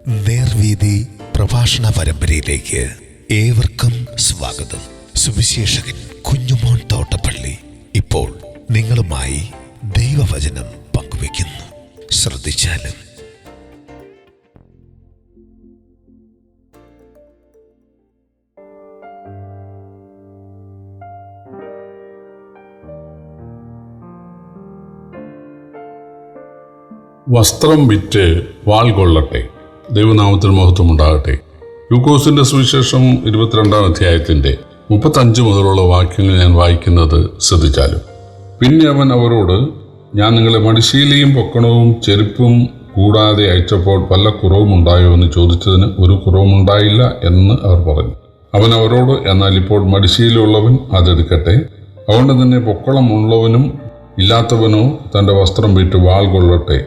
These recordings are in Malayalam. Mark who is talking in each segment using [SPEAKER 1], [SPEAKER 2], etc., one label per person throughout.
[SPEAKER 1] നേർവീതി പ്രഭാഷണ പരമ്പരയിലേക്ക് ഏവർക്കും സ്വാഗതം. സുവിശേഷകൻ കുഞ്ഞുമോൻ തോട്ടപ്പള്ളി ഇപ്പോൾ നിങ്ങളുമായി ദൈവവചനം പങ്കുവയ്ക്കുന്നു. ശ്രദ്ധിച്ചാലും.
[SPEAKER 2] വസ്ത്രം വിറ്റ് വാൾ കൊള്ളട്ടെ. ദൈവനാമത്തിന് മഹത്വം ഉണ്ടാകട്ടെ. ലൂക്കോസിന്റെ സുവിശേഷം 22-ാം അധ്യായത്തിന്റെ 35 മുതലുള്ള വാക്യങ്ങൾ ഞാൻ വായിക്കുന്നത് ശ്രദ്ധിച്ചാലും. പിന്നെ അവൻ അവരോട്, ഞാൻ നിങ്ങളെ മടിശീലയും പൊക്കണവും ചെരുപ്പും കൂടാതെ അയച്ചപ്പോൾ വല്ല കുറവും ഉണ്ടായോ എന്ന് ചോദിച്ചതിന് ഒരു കുറവുമുണ്ടായില്ല എന്ന് അവർ പറഞ്ഞു. അവൻ അവരോട്, എന്നാൽ ഇപ്പോൾ മടിശീലയുള്ളവൻ അതെടുക്കട്ടെ. അതുകൊണ്ട് തന്നെ പൊക്കണമുള്ളവനും ഇല്ലാത്തവനോ തൻ്റെ വസ്ത്രം വിറ്റ് വാൾ കൊള്ളട്ടെ.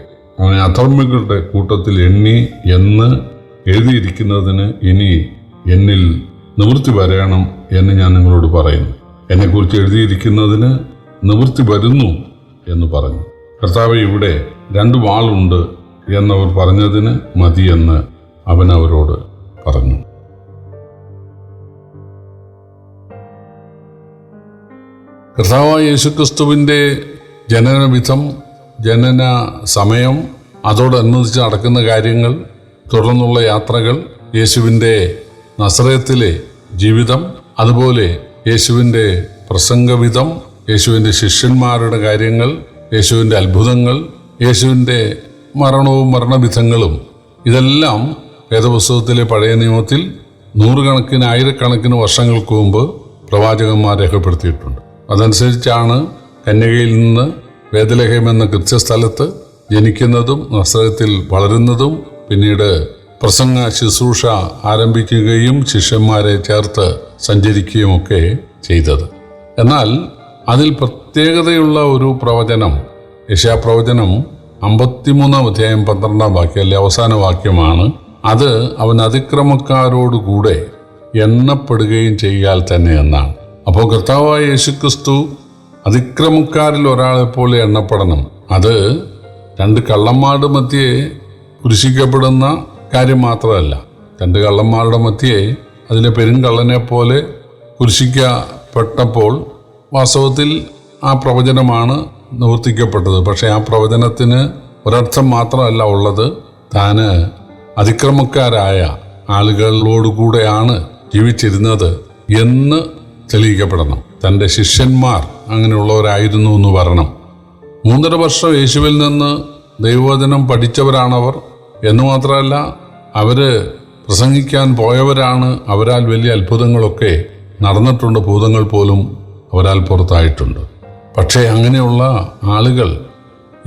[SPEAKER 2] അവനെ അധർമ്മികളുടെ കൂട്ടത്തിൽ എണ്ണി എന്ന് എഴുതിയിരിക്കുന്നതിന് ഇനി എന്നിൽ നിവൃത്തി വരയണം എന്ന് ഞാൻ നിങ്ങളോട് പറയുന്നു. എന്നെക്കുറിച്ച് എഴുതിയിരിക്കുന്നതിന് നിവൃത്തി വരുന്നു എന്ന് പറഞ്ഞു. കർത്താവ്, ഇവിടെ 2 വാളുണ്ട് എന്നവർ പറഞ്ഞതിന് മതിയെന്ന് അവൻ അവരോട് പറഞ്ഞു. കർത്താവായ യേശുക്രിസ്തുവിൻ്റെ ജനനവിധം, ജനന സമയം, അതോടനുബന്ധിച്ച് നടക്കുന്ന കാര്യങ്ങൾ, തുടർന്നുള്ള യാത്രകൾ, യേശുവിൻ്റെ നസറേത്തിലെ ജീവിതം, അതുപോലെ യേശുവിൻ്റെ പ്രസംഗവിധം, യേശുവിൻ്റെ ശിഷ്യന്മാരുടെ കാര്യങ്ങൾ, യേശുവിൻ്റെ അത്ഭുതങ്ങൾ, യേശുവിൻ്റെ മരണവും മരണവിധങ്ങളും, ഇതെല്ലാം വേദപുസ്തകത്തിലെ പഴയ നിയമത്തിൽ നൂറുകണക്കിന് ആയിരക്കണക്കിന് വർഷങ്ങൾക്ക് മുമ്പ് പ്രവാചകന്മാർ രേഖപ്പെടുത്തിയിട്ടുണ്ട്. അതനുസരിച്ചാണ് കന്യകയിൽ നിന്ന് ബേത്ലഹേം എന്ന കൃത്യസ്ഥലത്ത് ജനിക്കുന്നതും നസറത്തിൽ വളരുന്നതും പിന്നീട് പ്രസംഗ ശുശ്രൂഷ ആരംഭിക്കുകയും ശിഷ്യന്മാരെ ചേർത്ത് സഞ്ചരിക്കുകയും ഒക്കെ ചെയ്തത്. എന്നാൽ അതിൽ പ്രത്യേകതയുള്ള ഒരു പ്രവചനം, യെശയ്യാപ്രവചനം 53-ാം അധ്യായം 12-ാം വാക്യം, അല്ലെ അവസാന വാക്യമാണ്. അത് അവൻ അതിക്രമക്കാരോടുകൂടെ എണ്ണപ്പെടുകയും ചെയ്യാൽ തന്നെ എന്നാണ്. അപ്പോൾ കർത്താവായ യേശുക്രിസ്തു അതിക്രമക്കാരിൽ ഒരാളെപ്പോലെ എണ്ണപ്പെടണം. അത് 2 കള്ളന്മാരുടെ മധ്യേ കുരിശിക്കപ്പെടുന്ന കാര്യം മാത്രമല്ല, 2 കള്ളന്മാരുടെ മധ്യേ അതിലെ പെരുങ്കള്ളനെ പോലെ കുരിശിക്കപ്പെട്ടപ്പോൾ വാസ്തവത്തിൽ ആ പ്രവചനമാണ് നിവർത്തിക്കപ്പെട്ടത്. പക്ഷേ ആ പ്രവചനത്തിന് ഒരർത്ഥം മാത്രമല്ല ഉള്ളത്. താന് അതിക്രമക്കാരായ ആളുകളോടുകൂടെയാണ് ജീവിച്ചിരുന്നത് എന്ന് തെളിയിക്കപ്പെടണം. തൻ്റെ ശിഷ്യന്മാർ അങ്ങനെയുള്ളവരായിരുന്നു എന്ന് പറയണം. 3.5 വർഷം യേശുവിൽ നിന്ന് ദൈവവചനം പഠിച്ചവരാണവർ എന്ന് മാത്രമല്ല, അവർ പ്രസംഗിക്കാൻ പോയവരാണ്. അവരാൽ വലിയ അത്ഭുതങ്ങളൊക്കെ നടന്നിട്ടുണ്ട്. ഭൂതങ്ങൾ പോലും അവരാൽ പുറത്തായിട്ടുണ്ട്. പക്ഷേ അങ്ങനെയുള്ള ആളുകൾ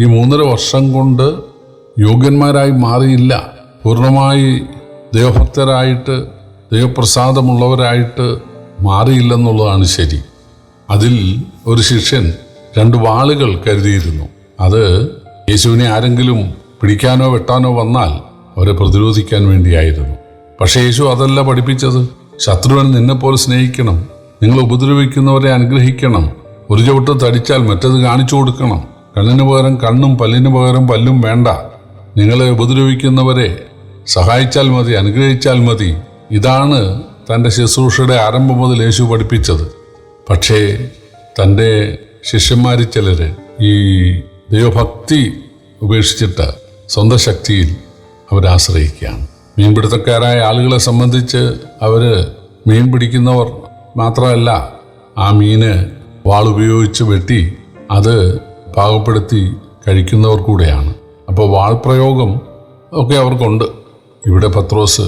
[SPEAKER 2] ഈ 3.5 വർഷം കൊണ്ട് യോഗ്യന്മാരായി മാറിയില്ല. പൂർണ്ണമായി ദൈവഭക്തരായിട്ട് ദൈവപ്രസാദമുള്ളവരായിട്ട് മാറിയില്ലെന്നുള്ളതാണ് ശരി. അതിൽ ഒരു ശിഷ്യൻ 2 വാളുകൾ കരുതിയിരുന്നു. അത് യേശുവിനെ ആരെങ്കിലും പിടിക്കാനോ വെട്ടാനോ വന്നാൽ അവരെ പ്രതിരോധിക്കാൻ വേണ്ടിയായിരുന്നു. പക്ഷേ യേശു അതല്ല പഠിപ്പിച്ചത്. ശത്രുവിനെ നിന്നെപ്പോലെ സ്നേഹിക്കണം, നിങ്ങൾ ഉപദ്രവിക്കുന്നവരെ അനുഗ്രഹിക്കണം, ഒരു ചവിട്ട് തടിച്ചാൽ മറ്റത് കാണിച്ചു കൊടുക്കണം, കണ്ണിന് പകരം കണ്ണും പല്ലിന് പകരം പല്ലും വേണ്ട, നിങ്ങളെ ഉപദ്രവിക്കുന്നവരെ സഹായിച്ചാൽ മതി, അനുഗ്രഹിച്ചാൽ മതി. ഇതാണ് തൻ്റെ ശുശ്രൂഷയുടെ ആരംഭം മുതൽ യേശു പഠിപ്പിച്ചത്. പക്ഷേ തൻ്റെ ശിഷ്യന്മാരിൽ ചിലർ ഈ ദൈവഭക്തി ഉപേക്ഷിച്ചിട്ട് സ്വന്തം ശക്തിയിൽ അവരാശ്രയിക്കുകയാണ്. മീൻപിടുത്തക്കാരായ ആളുകളെ സംബന്ധിച്ച് അവർ മീൻ പിടിക്കുന്നവർ മാത്രമല്ല, ആ മീന് വാളുപയോഗിച്ച് വെട്ടി അത് പാകപ്പെടുത്തി കഴിക്കുന്നവർ കൂടെയാണ്. അപ്പോൾ വാൾ പ്രയോഗം ഒക്കെ അവർക്കുണ്ട്. ഇവിടെ പത്രോസ്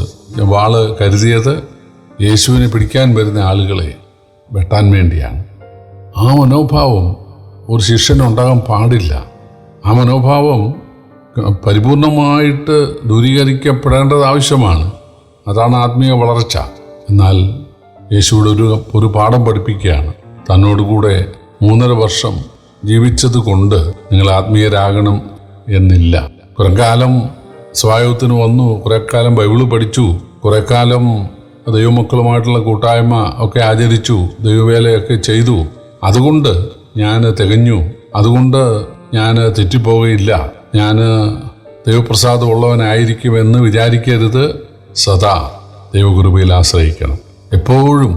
[SPEAKER 2] വാള് കരുതിയത് യേശുവിനെ പിടിക്കാൻ വരുന്ന ആളുകളെ വെട്ടാൻ വേണ്ടിയാണ്. ആ മനോഭാവം ഒരു ശിഷ്യനുണ്ടാകാൻ പാടില്ല. ആ മനോഭാവം പരിപൂർണമായിട്ട് ദൂരീകരിക്കപ്പെടേണ്ടത് ആവശ്യമാണ്. അതാണ് ആത്മീയ വളർച്ച. എന്നാൽ യേശുവിടെ ഒരു പാഠം പഠിപ്പിക്കുകയാണ്. തന്നോടുകൂടെ 3.5 വർഷം ജീവിച്ചത് കൊണ്ട് നിങ്ങൾ ആത്മീയരാകണം എന്നില്ല. കുറെ കാലം സ്വായത്തത്തിന് വന്നു, കുറെ കാലം ബൈബിള് പഠിച്ചു, കുറെ കാലം ദൈവമക്കളുമായിട്ടുള്ള കൂട്ടായ്മ ഒക്കെ ആചരിച്ചു, ദൈവവേലയൊക്കെ ചെയ്തു. അതുകൊണ്ട് ഞാൻ തികഞ്ഞു, അതുകൊണ്ട് ഞാൻ തെറ്റിപ്പോവുകയില്ല, ഞാൻ ദൈവപ്രസാദമുള്ളവനായിരിക്കുമെന്ന് വിചാരിക്കരുത്. സദാ ദൈവകൃപയിൽ ആശ്രയിക്കണം. എപ്പോഴും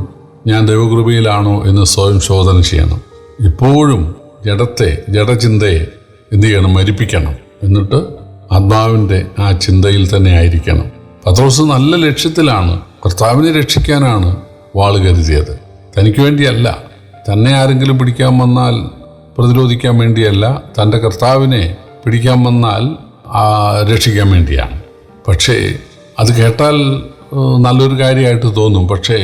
[SPEAKER 2] ഞാൻ ദൈവകൃപയിലാണോ എന്ന് സ്വയം ശോധന ചെയ്യണം. എപ്പോഴും ജഡചിന്തയെ എന്ത് ചെയ്യണം? മരിപ്പിക്കണം. എന്നിട്ട് ആത്മാവിൻ്റെ ആ ചിന്തയിൽ തന്നെ ആയിരിക്കണം. പത്രോസ് നല്ല ലക്ഷ്യത്തിലാണ്. കർത്താവിനെ രക്ഷിക്കാനാണ് വാള് കരുതിയത്. തനിക്ക് വേണ്ടിയല്ല. തന്നെ ആരെങ്കിലും പിടിക്കാൻ വന്നാൽ പ്രതിരോധിക്കാൻ വേണ്ടിയല്ല. തൻ്റെ കർത്താവിനെ പിടിക്കാൻ വന്നാൽ രക്ഷിക്കാൻ വേണ്ടിയാണ്. പക്ഷേ അത് കേട്ടാൽ നല്ലൊരു കാര്യമായിട്ട് തോന്നും. പക്ഷേ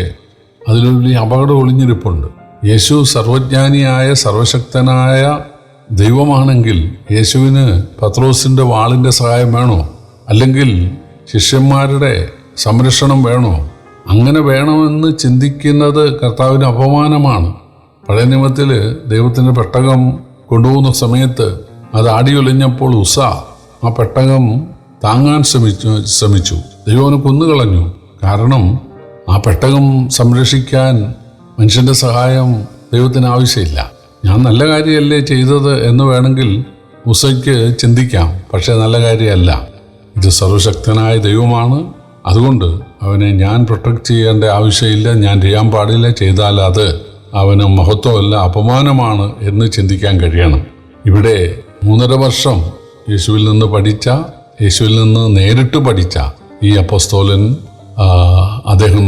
[SPEAKER 2] അതിലൊരു വലിയ അപകടം ഒളിഞ്ഞിരിപ്പുണ്ട്. യേശു സർവജ്ഞാനിയായ സർവശക്തനായ ദൈവമാണെങ്കിൽ യേശുവിന് പത്രോസിൻ്റെ വാളിൻ്റെ സഹായം വേണോ? അല്ലെങ്കിൽ ശിഷ്യന്മാരുടെ സംരക്ഷണം വേണോ? അങ്ങനെ വേണമെന്ന് ചിന്തിക്കുന്നത് കർത്താവിന് അപമാനമാണ്. പഴയ നിയമത്തിൽ ദൈവത്തിൻ്റെ പെട്ടകം കൊണ്ടുപോകുന്ന സമയത്ത് അത് ആടിയൊലിഞ്ഞപ്പോൾ ആ പെട്ടകം താങ്ങാൻ ശ്രമിച്ചു. ദൈവനെ കൊന്നുകളഞ്ഞു. കാരണം ആ പെട്ടകം സംരക്ഷിക്കാൻ മനുഷ്യൻ്റെ സഹായം ദൈവത്തിന് ആവശ്യമില്ല. ഞാൻ നല്ല കാര്യമല്ലേ ചെയ്തത് എന്ന് വേണമെങ്കിൽ ഉസയ്ക്ക് ചിന്തിക്കാം. പക്ഷേ നല്ല കാര്യമല്ല. ഇത് സർവശക്തനായ ദൈവമാണ്. അതുകൊണ്ട് അവനെ ഞാൻ പ്രൊട്ടക്റ്റ് ചെയ്യേണ്ട ആവശ്യമില്ല. ഞാൻ ചെയ്യാൻ പാടില്ല. ചെയ്താൽ അത് അവന് മഹത്വമല്ല, അപമാനമാണ് എന്ന് ചിന്തിക്കാൻ കഴിയണം. ഇവിടെ 3.5 വർഷം യേശുവിൽ നിന്ന് നേരിട്ട് പഠിച്ച ഈ അപ്പോസ്തലൻ അദ്ദേഹം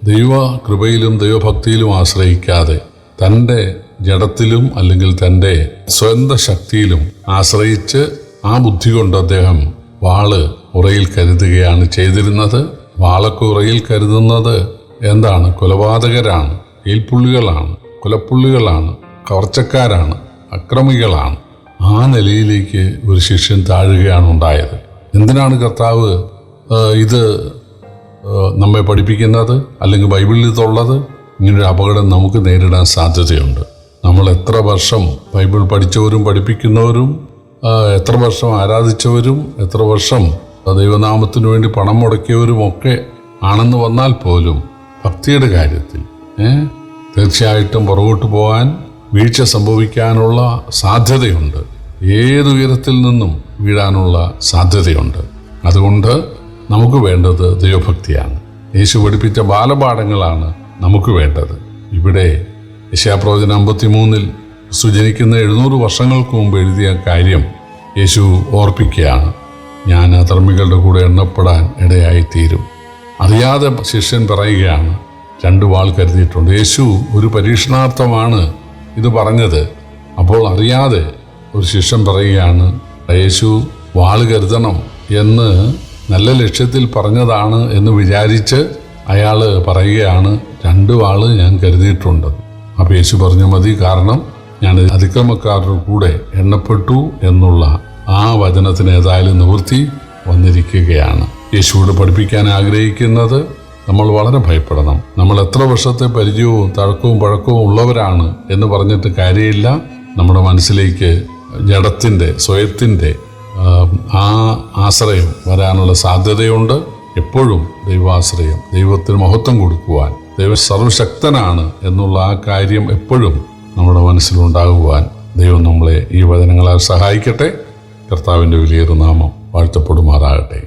[SPEAKER 2] ദൈവകൃപയിലും ദൈവഭക്തിയിലും ആശ്രയിക്കാതെ തൻ്റെ ജഡത്തിലും അല്ലെങ്കിൽ തൻ്റെ സ്വന്തം ശക്തിയിലും ആശ്രയിച്ച് ആ ബുദ്ധി കൊണ്ട് അദ്ദേഹം വാള് ഉറയിൽ കരുതുകയാണ് ചെയ്തിരുന്നത്. വാളൊക്കെ ഉറയിൽ കരുതുന്നത് എന്താണ്? കൊലപാതകരാണ്, ഏൽപ്പുള്ളികളാണ്, കൊലപ്പുള്ളികളാണ്, കവർച്ചക്കാരാണ്, അക്രമികളാണ്. ആ നിലയിലേക്ക് ഒരു ശിഷ്യൻ താഴുകയാണ് ഉണ്ടായത്. എന്തിനാണ് കർത്താവ് ഇത് നമ്മെ പഠിപ്പിക്കുന്നത്? അല്ലെങ്കിൽ ബൈബിളിൽ ഇതുള്ളത്? ഇങ്ങനൊരു അപകടം നമുക്ക് നേരിടാൻ സാധ്യതയുണ്ട്. നമ്മൾ എത്ര വർഷം ബൈബിൾ പഠിച്ചവരും പഠിപ്പിക്കുന്നവരും, എത്ര വർഷം ആരാധിച്ചവരും, എത്ര വർഷം ദൈവനാമത്തിനു വേണ്ടി പണം മുടക്കിയവരും ഒക്കെ ആണെന്ന് വന്നാൽ പോലും ഭക്തിയുടെ കാര്യത്തിൽ തീർച്ചയായിട്ടും പുറകോട്ട് പോകാൻ വീഴ്ച സംഭവിക്കാനുള്ള സാധ്യതയുണ്ട്. ഏതുയരത്തിൽ നിന്നും വീഴാനുള്ള സാധ്യതയുണ്ട്. അതുകൊണ്ട് നമുക്ക് വേണ്ടത് ദൈവഭക്തിയാണ്. യേശു പഠിപ്പിച്ച ബാലപാഠങ്ങളാണ് നമുക്ക് വേണ്ടത്. ഇവിടെ യെശയ്യാപ്രവചനം 53 ക്രിസ്തു ജനിക്കുന്ന 700 വർഷങ്ങൾക്ക് മുമ്പ് എഴുതിയ കാര്യം യേശു ഓർപ്പിക്കുകയാണ്. ഞാൻ അധർമ്മികളുടെ കൂടെ എണ്ണപ്പെടാൻ ഇടയായിത്തീരും. അറിയാതെ ശിഷ്യൻ പറയുകയാണ്, 2 വാൾ കരുതിയിട്ടുണ്ട്. യേശു ഒരു പരീക്ഷണാർത്ഥമാണ് ഇത് പറഞ്ഞത്. അപ്പോൾ അറിയാതെ ഒരു ശിഷ്യൻ പറയുകയാണ്, യേശു വാൾ കരുതണം എന്ന് നല്ല ലക്ഷ്യത്തിൽ പറഞ്ഞതാണ് എന്ന് വിചാരിച്ച് അയാൾ പറയുകയാണ്, 2 വാള് ഞാൻ കരുതിയിട്ടുണ്ട്. അപ്പോൾ യേശു പറഞ്ഞു, മതി, കാരണം ഞാൻ അതിക്രമക്കാരുടെ കൂടെ എണ്ണപ്പെട്ടു എന്നുള്ള ആ വചനത്തിന് ഏതായാലും നിവൃത്തി വന്നിരിക്കുകയാണ്. യേശുവോട് പഠിപ്പിക്കാൻ ആഗ്രഹിക്കുന്നത് നമ്മൾ വളരെ ഭയപ്പെടണം. നമ്മൾ എത്ര വർഷത്തെ പരിചയവും തഴക്കവും പഴക്കവും ഉള്ളവരാണ് എന്ന് പറഞ്ഞിട്ട് കാര്യമില്ല. നമ്മുടെ മനസ്സിലേക്ക് ജഡത്തിൻ്റെ സ്വയത്തിൻ്റെ ആ ആശ്രയം വരാനുള്ള സാധ്യതയുണ്ട്. എപ്പോഴും ദൈവാശ്രയം, ദൈവത്തിന് മഹത്വം കൊടുക്കുവാൻ, ദൈവം സർവശക്തനാണ് എന്നുള്ള ആ കാര്യം എപ്പോഴും നമ്മുടെ മനസ്സിലുണ്ടാകുവാൻ ദൈവം നമ്മളെ ഈ വചനങ്ങളാൽ സഹായിക്കട്ടെ. കർത്താവിൻ്റെ വലിയൊരു നാമം വാഴ്ത്തപ്പെടുമാറാകട്ടെ.